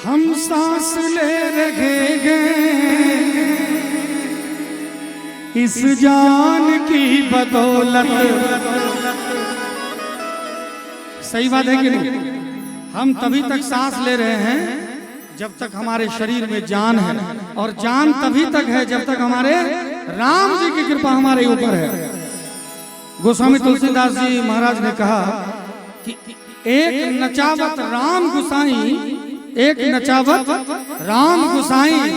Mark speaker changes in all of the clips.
Speaker 1: हम सांस ले रहे हैं इस जान की बदौलत। सही बात है कि नहीं? हम तभी तक सांस ले रहे हैं जब तक हमारे शरीर में जान है, और जान तभी तक है जब तक हमारे राम जी की कृपा हमारे ऊपर है। गोस्वामी तुलसीदास जी महाराज ने कहा कि एक नचावत राम गुसाई, एक नचावत राम गुसाई,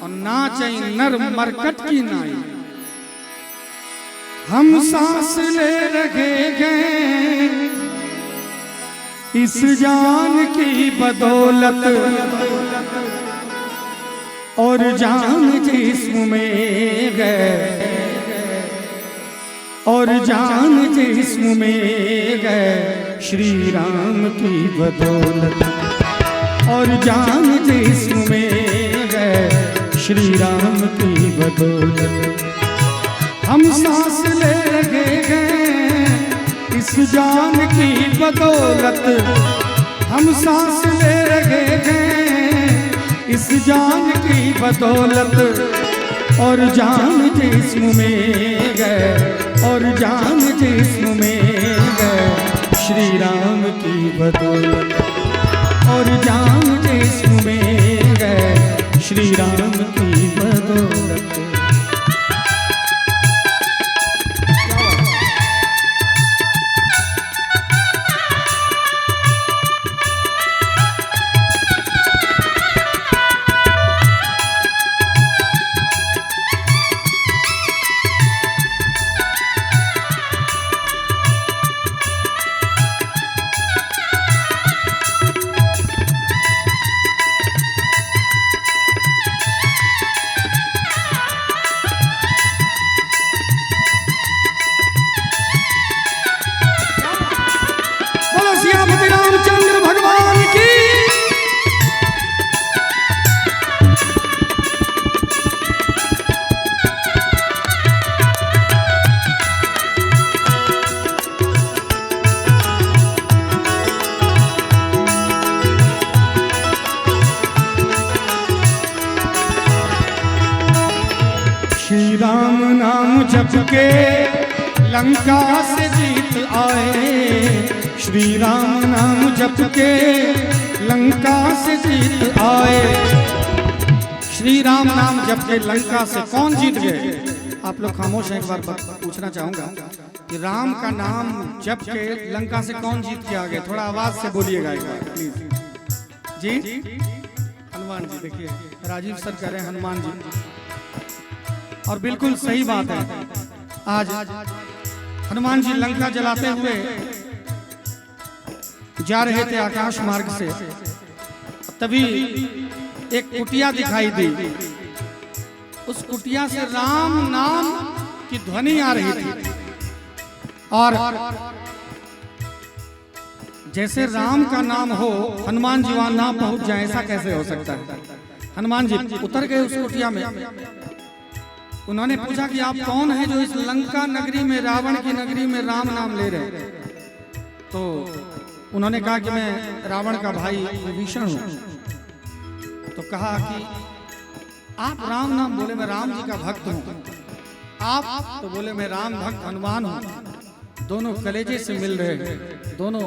Speaker 1: और नाचई नर मरकट की नाई। हम सांस ले रहे हैं इस जान की बदौलत, और जान जिस्म में गए, और जान जिस्म में गए श्री राम की बदौलत, और जान जिस्म में गए श्री राम की बदौलत। हम सांस ले रहे हैं इस जान की बदौलत, हम सांस ले रहे हैं इस जान की बदौलत, और जान जिस्म में गए, और जान जिस्म में गए श्री राम की बदौलत, और जान जिस्म में गए श्री राम की बदौलत। श्री राम नाम जप के लंका से जीत आए, श्री राम नाम जप के लंका से जीत आए। श्री राम नाम जप के लंका से कौन जीत गए? आप लोग खामोश हैं, एक बार पूछना चाहूंगा कि राम का नाम जप के लंका से कौन जीत के आ गए? थोड़ा आवाज से बोलिएगा एक बार प्लीज। जी हनुमान जी। देखिए राजीव सर कह रहे हैं हनुमान जी, और बिल्कुल सही बात है। आज हनुमान जी लंका जलाते हुए जा रहे थे आकाश मार्ग से, तभी एक कुटिया दिखाई दी। उस कुटिया से राम नाम की ध्वनि आ रही थी, और जैसे राम का नाम हो हनुमान जी वहां ना पहुंच जाए, ऐसा कैसे हो सकता है? हनुमान जी उतर गए उस कुटिया में। उन्होंने पूछा कि आप कौन हैं जो इस लंका नगरी में, रावण की नगरी में राम नाम ले रहे हैं? तो उन्होंने कहा कि मैं रावण का भाई विभीषण हूं। तो कहा कि आप राम नाम बोले, मैं राम जी का भक्त हूं। आप तो बोले मैं राम भक्त हनुमान हूं। दोनों कलेजे से मिल रहे हैं, दोनों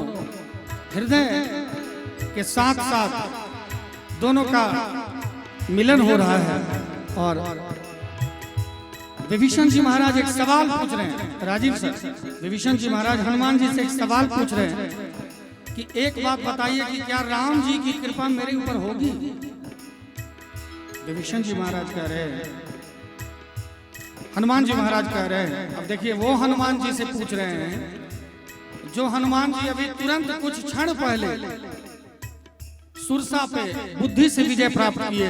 Speaker 1: हृदय के साथ साथ दोनों का मिलन हो रहा है। और विभीषण जी महाराज एक सवाल पूछ रहे हैं, राजीव सर। विभीषण जी महाराज हनुमान जी से एक सवाल पूछ रहे हैं कि एक बात बताइए कि क्या राम जी की कृपा मेरे ऊपर होगी? विभीषण जी महाराज कह रहे हैं, हनुमान जी महाराज कह रहे हैं। अब देखिए वो हनुमान जी से पूछ रहे हैं जो हनुमान जी अभी तुरंत कुछ क्षण पहले सुरसा पे बुद्धि से विजय प्राप्त किए।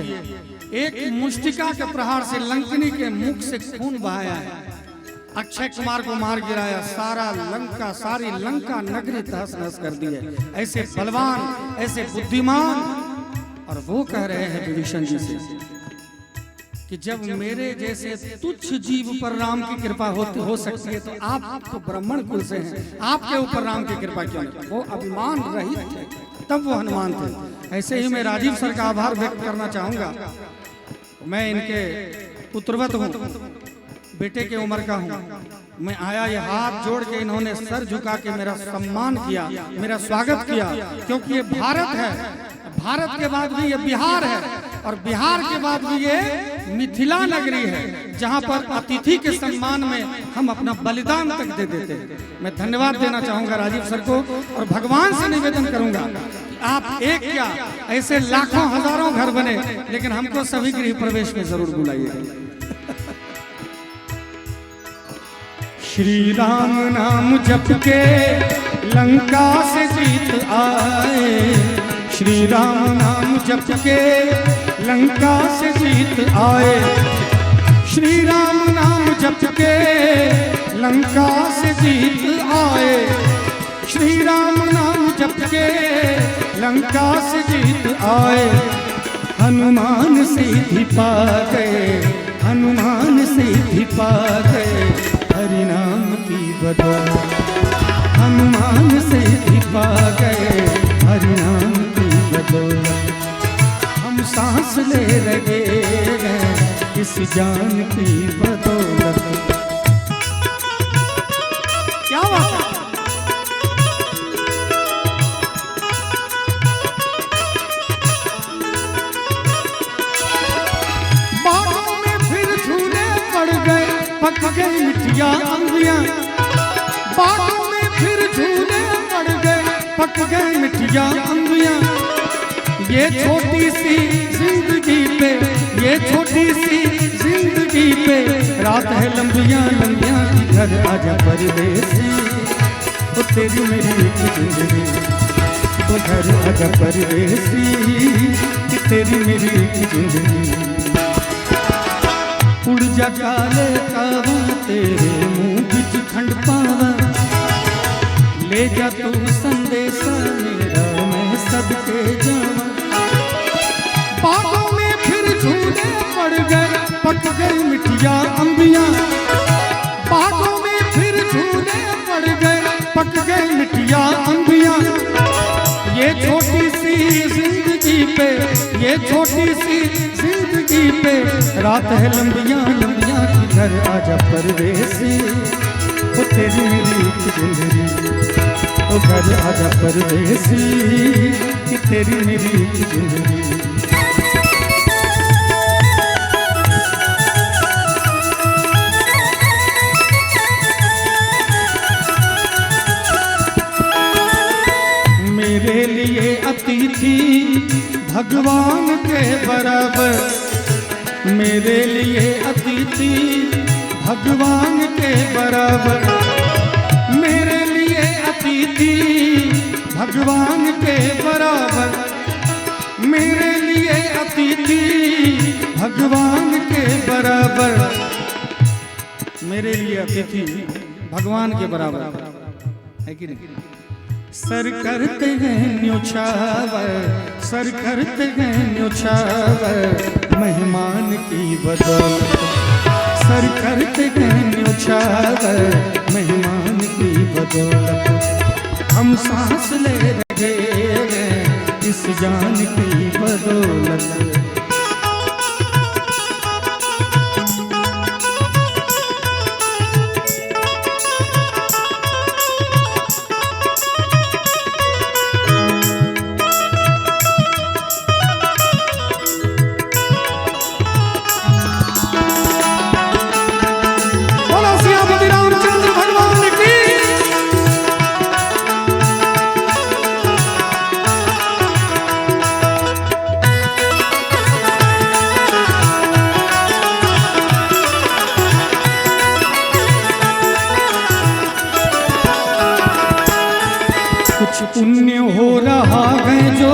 Speaker 1: एक मुष्टिका के प्रहार से लंकनी के मुख से खून बहाया है, अक्षय कुमार को मार गिराया, सारा लंका, सारी लंका नगरी तहस नहस कर दी है। ऐसे बलवान, ऐसे बुद्धिमान। और वो कह रहे हैं विभीषण जी से कि जब मेरे जैसे तुच्छ जीव पर राम की कृपा हो सकती है, तो आप तो ब्राह्मण कुल से हैं, आपके ऊपर राम की कृपा क्यों नहीं? वो अभिमान रहित थे, तब वो हनुमान थे। ऐसे ही मैं राजीव सर का आभार व्यक्त करना चाहूंगा। मैं इनके पुत्रवत हूँ, बेटे के उम्र का हूँ। मैं आया, ये हाथ जोड़ के इन्होंने सर झुका के मेरा सम्मान किया, मेरा स्वागत किया, क्योंकि ये भारत है, भारत के बाद भी ये बिहार है, और बिहार के बाद भी ये मिथिला नगरी है, जहाँ पर अतिथि के सम्मान में हम अपना बलिदान तक दे देते हैं। मैं धन्यवाद देना चाहूंगा राजीव सर को, और भगवान से निवेदन करूंगा कि आप एक क्या ऐसे लाखों हजारों घर बने, लेकिन हमको सभी गृह प्रवेश में जरूर बुलाइए। श्री राम नाम जप के लंका से जीत आए, श्री राम नाम जप के लंका से जीत आए, श्री राम नाम जप के लंका से जीत आए, श्री राम नाम जप के लंका से जीत आए। हनुमान सिद्धि पा गए, हनुमान सिद्धि पा गए, हरि नाम की बदौलत, हनुमान सिद्धि पा गए, हरि नाम की बदौलत। हम सांस ले रहे हैं इस जान की बदौलत। क्या बात है? बागों में फिर झूले पड़ गए, पक गई मिठिया अंबियां, बागों में फिर झूले पड़ गए, पक गए मिठिया अंबियां। ये छोटी सी जिंदगी पे, ये छोटी सी जिंदगी पे, रात है लंबियां लंबियां, घर आजा परदेसी, ओ तेरी मेरी जिंदगी, तो घर आजा परदेसी, कि तेरी मेरी जिंदगी। उड़ जा काले कावा तेरे मुंह बिच खंड पावा, ले जा तू संदेशा मेरा मैं सदके जावा। बागों में फिर झूले पड़ गए, पक गई मिठिया अंबियां, बागों में फिर झूले पड़ गए, पक गई मिठिया अंबियां। ये छोटी सी जिंदगी पे, ये छोटी सी जिंदगी पे, रात है लंबियां लंबियां, की घर आजा परदेसी, ओ तेरी मेरी जिंदगी, ओ घर आजा परदेसी, कि तेरी मेरी जिंदगी। मेरे लिए अतिथि भगवान के बराबर, मेरे लिए अतिथि भगवान के बराबर, मेरे लिए अतिथि भगवान के बराबर, मेरे लिए अतिथि भगवान के बराबर, मेरे लिए अतिथि भगवान के बराबर है कि नहीं? सर करते हैं न्योछावर, सर करते हैं न्योछावर, मेहमान की बदौलत, सर करते हैं न्योछावर, मेहमान की बदौलत। हम सांस ले रहे हैं इस जान की बदौलत। पुण्य हो रहा है जो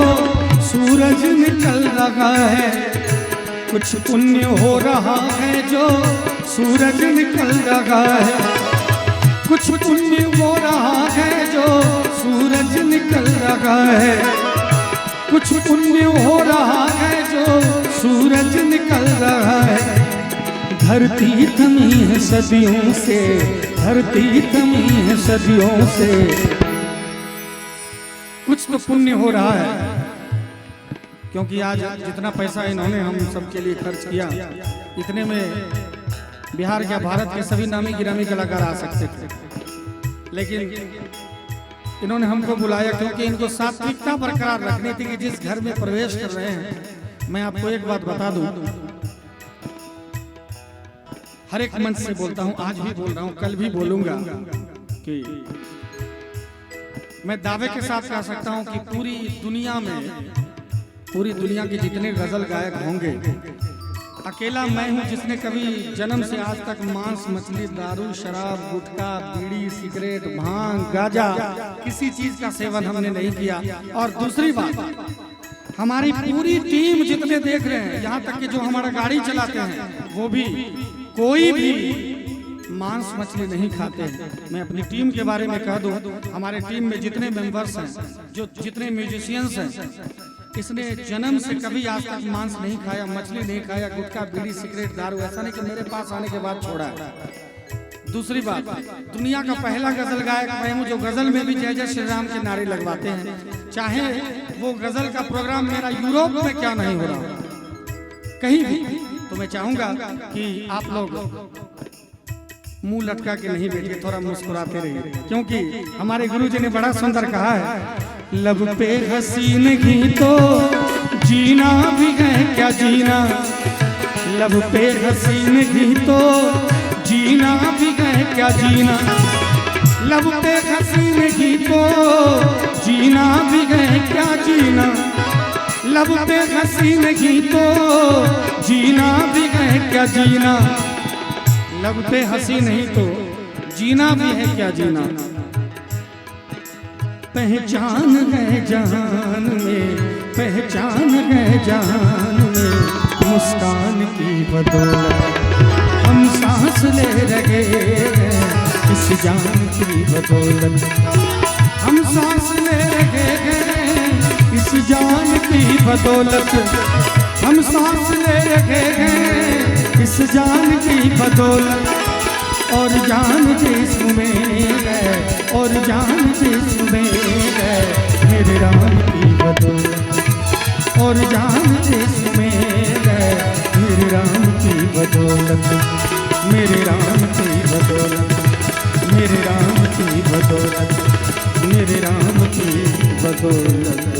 Speaker 1: सूरज निकल रहा है, कुछ पुण्य हो रहा है जो सूरज निकल रहा है, कुछ पुण्य हो रहा है जो सूरज निकल रहा है, कुछ पुण्य हो रहा है जो सूरज निकल रहा है। धरती थमी है सदियों से, धरती थमी है सदियों से, कुछ तो पुण्य हो रहा है। क्योंकि आज जितना पैसा इन्होंने हम सबके लिए खर्च किया, इतने में बिहार या भारत के सभी नामी गिरामी कलाकार आ सकते थे, लेकिन इन्होंने हमको बुलाया क्योंकि इनको सात्विकता बरकरार रखनी थी कि जिस घर में प्रवेश कर रहे हैं। मैं आपको एक बात बता दूं, हर एक मंच से बोलता हूं, आज भी बोल रहा हूं, कल भी बोलूंगा कि मैं दावे के साथ कह सकता हूं कि पूरी दुनिया के जितने गजल गायक होंगे, अकेला मैं हूं जिसने कभी जन्म से आज तक मांस मछली दारू शराब गुटखा बीड़ी सिगरेट भांग गांजा किसी चीज का सेवन हमने नहीं किया। और दूसरी बात, हमारी पूरी टीम जितने देख रहे हैं, यहाँ तक कि जो हमारा गाड़ी चलाते हैं वो भी कोई भी मांस मछली नहीं खाते हैं। मैं अपनी टीम के बारे में कह दूं, हमारे टीम में जितने मेंबर्स हैं, जो जितने म्यूजिशियंस हैं, इसने जन्म से कभी आज तक मांस नहीं खाया, मछली नहीं खाया, गुटखा बीड़ी सिगरेट दारू, ऐसा नहीं कि मेरे पास आने के बाद छोड़ा है। दूसरी बात, दुनिया का पहला गजल गायक मैं हूं जो गजल में भी जय जय श्री राम के नारे लगवाते हैं, चाहे वो गजल का प्रोग्राम मेरा यूरोप में क्या नहीं हो रहा हो, कहीं भी। तो मैं चाहूंगा कि आप लोग मुंह लटका के नहीं बैठिए, थोड़ा मुस्कुराते रहिए, क्योंकि हमारे गुरुजी ने बड़ा सुंदर कहा है, लब पे हसीन घी तो जीना भी है क्या जीना, लब पे हसीन घी तो जीना भी है क्या जीना, लब पे हसीन घी तो जीना भी है क्या जीना, लब पे हसीन घी तो जीना भी है क्या जीना, लब पे हंसी नहीं तो जीना भी है क्या जीना। पहचान है जहान में, पहचान है जहान में, मुस्कान की बदौलत हम सांस ले रहे हैं, इस जान की बदौलत हम सांस ले रहे हैं, इस जान की बदौलत हम सांस ले रहे हैं, इस जान की बदौलत। और जान जिसमें है, और जान जिसमें है, मेरे राम की बदौलत, और जान जिसमें है, मेरे राम की बदौलत, मेरे राम की बदौलत, मेरे राम की बदौलत, मेरे राम की बदौलत।